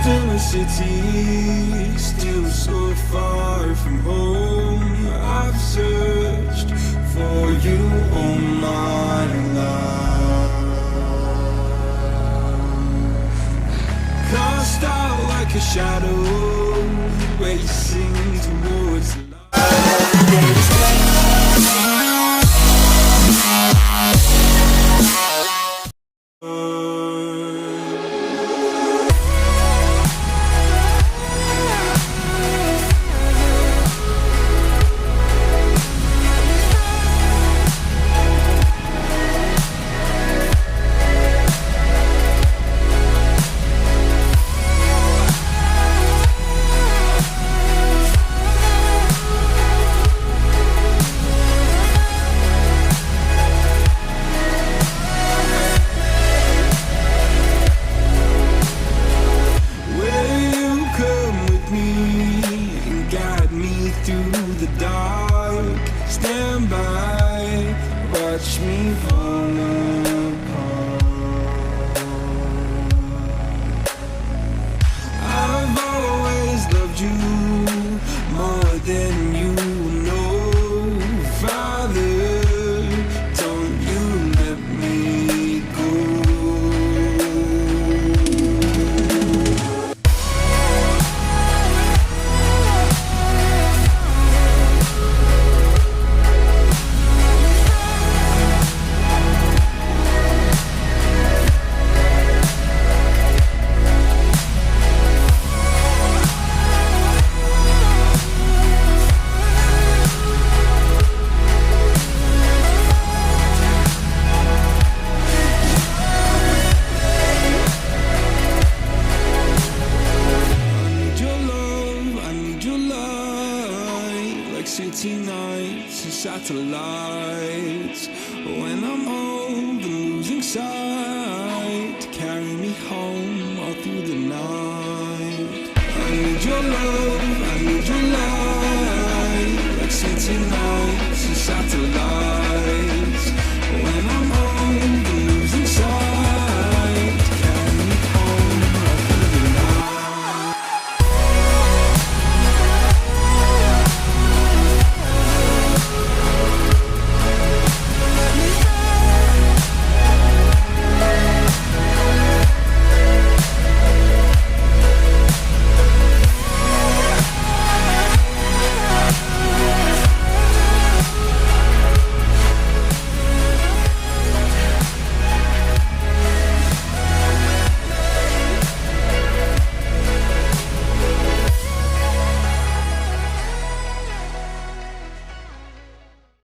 Still a city, still so far from home. I've searched for you all my life. Cast out like a shadow, racing towards the light. Through the dark, stand by, watch me fall apart. I've always loved you more than you know. Father, don't you let me go. City nights and satellites. When I'm old and losing sight, carry me home all through the night. I need your love, I need your light. Like city nights and satellites.